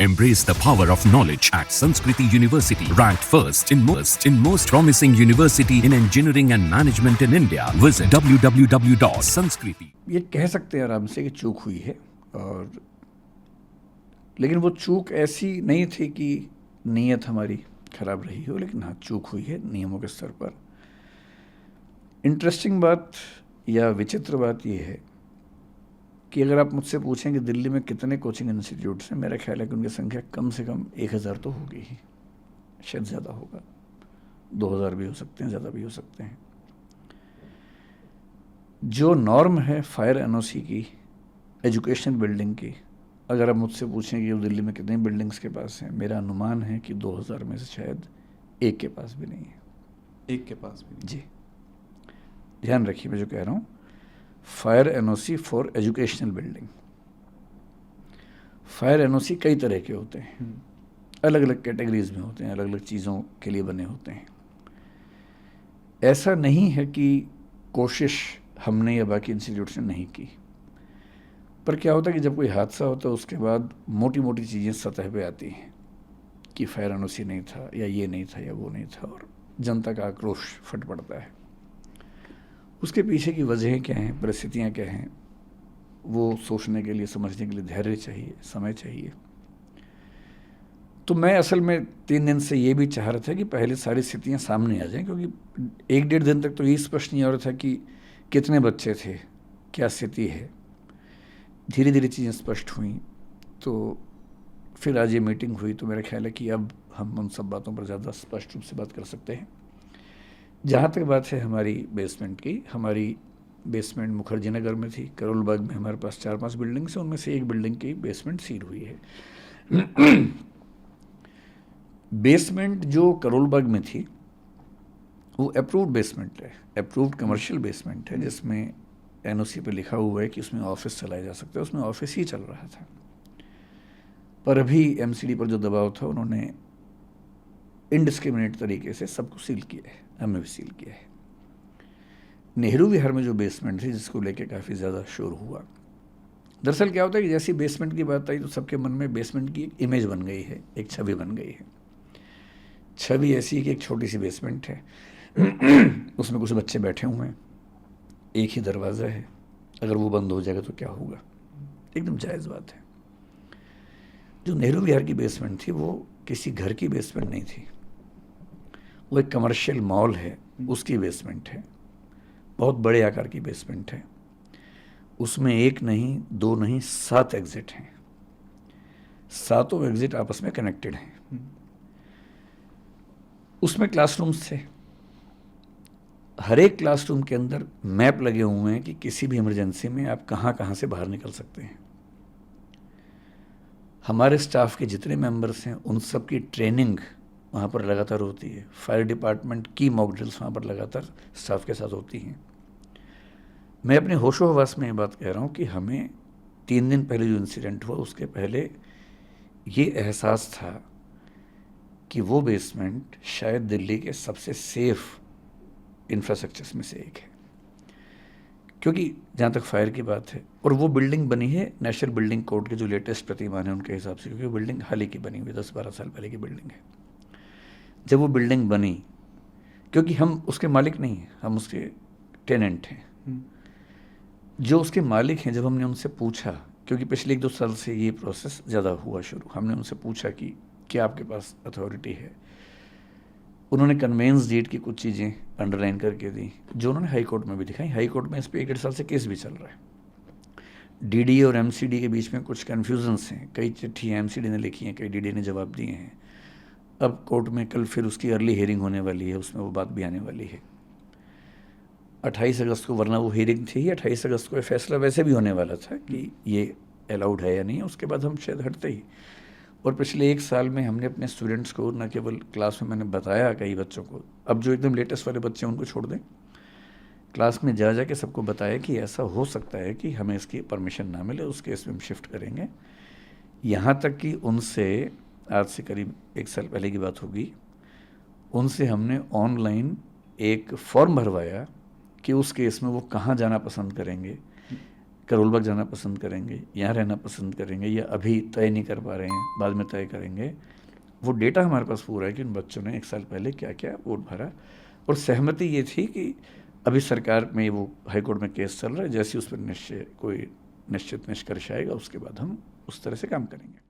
Embrace the power of knowledge at Sanskriti University, ranked first in most promising university in engineering and management in India. Visit www.sanskriti. ये कह सकते हैं आराम से कि चूक हुई है, और लेकिन वो चूक ऐसी नहीं थी कि नीयत हमारी खराब रही हो, लेकिन हाँ चूक हुई है नियमों के स्तर पर। इंटरेस्टिंग बात या विचित्र बात ये है कि अगर आप मुझसे पूछें कि दिल्ली में कितने कोचिंग इंस्टीट्यूट्स हैं, मेरा ख्याल है कि उनकी संख्या कम से कम 1000 तो होगी ही, शायद ज़्यादा होगा, 2000 भी हो सकते हैं, ज़्यादा भी हो सकते हैं। जो नॉर्म है फायर एनओसी की, एजुकेशनल बिल्डिंग की, अगर आप मुझसे पूछें कि दिल्ली में कितनी बिल्डिंग्स के पास हैं, मेरा अनुमान है कि 2000 में से शायद एक के पास भी नहीं है। एक के पास भी नहीं। जी, ध्यान रखिए मैं जो कह रहा हूँ, fire NOC for educational building. Fire NOC कई तरह के होते हैं, अलग अलग कैटेगरीज में होते हैं, अलग अलग चीज़ों के लिए बने होते हैं। ऐसा नहीं है कि कोशिश हमने या बाकी इंस्टीट्यूट्स ने नहीं की, पर क्या होता है कि जब कोई हादसा होता है उसके बाद मोटी मोटी चीज़ें सतह पे आती हैं कि फायर एनओसी नहीं था, या ये नहीं था, या वो नहीं था, और जनता का आक्रोश फट पड़ता है। उसके पीछे की वजहें क्या हैं, परिस्थितियाँ क्या हैं, वो सोचने के लिए, समझने के लिए धैर्य चाहिए, समय चाहिए। तो मैं असल में 3 दिन से ये भी चाह रहा था कि पहले सारी स्थितियाँ सामने आ जाएं, क्योंकि 1-1.5 दिन तक तो ये स्पष्ट नहीं हो रहा था कि कितने बच्चे थे, क्या स्थिति है। धीरे धीरे चीज़ें स्पष्ट हुई, तो फिर आज ये मीटिंग हुई, तो मेरा ख्याल है कि अब हम उन सब बातों पर ज़्यादा स्पष्ट रूप से बात कर सकते हैं। जहाँ तक बात है हमारी बेसमेंट की, हमारी बेसमेंट मुखर्जी नगर में थी, करोल बाग में हमारे पास 4-5 बिल्डिंग्स हैं, उनमें से एक बिल्डिंग की बेसमेंट सील हुई है। बेसमेंट जो करोल बाग में थी वो अप्रूव्ड बेसमेंट है, अप्रूव्ड कमर्शियल बेसमेंट है, जिसमें एनओसी पे लिखा हुआ है कि उसमें ऑफिस चलाया जा सकता है। उसमें ऑफिस ही चल रहा था, पर अभी एमसीडी पर जो दबाव था उन्होंने इनडिस्क्रिमिनेट तरीके से सबको सील किया है, हमें भी सील किया है। नेहरू विहार में जो बेसमेंट थी, जिसको लेके काफ़ी ज़्यादा शोर हुआ, दरअसल क्या होता है कि जैसी बेसमेंट की बात आई तो सबके मन में बेसमेंट की एक इमेज बन गई है, एक छवि बन गई है। छवि ऐसी है कि एक छोटी सी बेसमेंट है, उसमें कुछ बच्चे बैठे हुए हैं, एक ही दरवाज़ा है, अगर वो बंद हो जाएगा तो क्या होगा। एकदम जायज़ बात है। जो नेहरू विहार की बेसमेंट थी वो किसी घर की बेसमेंट नहीं थी, वो एक कमर्शियल मॉल है, उसकी बेसमेंट है, बहुत बड़े आकार की बेसमेंट है। उसमें 1 नहीं 2 नहीं 7 एग्जिट हैं, 7 एग्जिट आपस में कनेक्टेड हैं। उसमें क्लासरूम्स थे, हर एक क्लासरूम के अंदर मैप लगे हुए हैं कि किसी भी इमरजेंसी में आप कहाँ कहाँ से बाहर निकल सकते हैं। हमारे स्टाफ के जितने मेंबर्स हैं उन सब की ट्रेनिंग वहाँ पर लगातार होती है। फायर डिपार्टमेंट की मॉक ड्रिल्स वहाँ पर लगातार स्टाफ के साथ होती हैं। मैं अपने होशो हवास में ये बात कह रहा हूँ कि हमें 3 दिन पहले जो इंसिडेंट हुआ उसके पहले ये एहसास था कि वो बेसमेंट शायद दिल्ली के सबसे सेफ इंफ्रास्ट्रक्चर्स में से एक है, क्योंकि जहाँ तक फायर की बात है, और वो बिल्डिंग बनी है नेशनल बिल्डिंग कोड के जो लेटेस्ट प्रतिमान है उनके हिसाब से, क्योंकि वो बिल्डिंग हाल ही की बनी हुई, 10-12 साल पहले की बिल्डिंग है। जब वो बिल्डिंग बनी, क्योंकि हम उसके मालिक नहीं हैं, हम उसके टेनेंट हैं, जो उसके मालिक हैं, जब हमने उनसे पूछा, क्योंकि पिछले 1-2 साल से ये प्रोसेस ज़्यादा हुआ शुरू, हमने उनसे पूछा कि क्या आपके पास अथॉरिटी है। उन्होंने कन्वेंस डीड की कुछ चीज़ें अंडरलाइन करके दी, जो उन्होंने हाई कोर्ट में भी दिखाई। हाई कोर्ट में इस पर 1-1.5 साल से केस भी चल रहा है। डीडी और एमसीडी के बीच में कुछ कन्फ्यूजन्स हैं, कई चिट्ठियाँ एमसीडी ने लिखी हैं, कई डीडी ने जवाब दिए हैं। अब कोर्ट में कल फिर उसकी अर्ली हियरिंग होने वाली है, उसमें वो बात भी आने वाली है 28 अगस्त को, वरना वो हियरिंग थी 28 अगस्त को फैसला वैसे भी होने वाला था कि ये अलाउड है या नहीं, उसके बाद हम शायद हटते ही। और पिछले 1 साल में हमने अपने स्टूडेंट्स को न केवल क्लास में मैंने बताया कई बच्चों को, अब जो एकदम लेटेस्ट वाले बच्चे हैं उनको छोड़ दें, क्लास में जा जा के सबको बताया कि ऐसा हो सकता है कि हमें इसकी परमिशन ना मिले, उस केस में हम शिफ्ट करेंगे। यहाँ तक कि उनसे आज से करीब 1 साल पहले की बात होगी, उनसे हमने ऑनलाइन एक फॉर्म भरवाया कि उस केस में वो कहाँ जाना पसंद करेंगे, करोलबाग जाना पसंद करेंगे, यहाँ रहना पसंद करेंगे, या अभी तय नहीं कर पा रहे हैं, बाद में तय करेंगे। वो डेटा हमारे पास पूरा है कि उन बच्चों ने 1 साल पहले क्या क्या वोट भरा। और सहमति ये थी कि अभी सरकार में वो हाईकोर्ट में केस चल रहा है, जैसे उस पर कोई निश्चित निष्कर्ष आएगा उसके बाद हम उस तरह से काम करेंगे।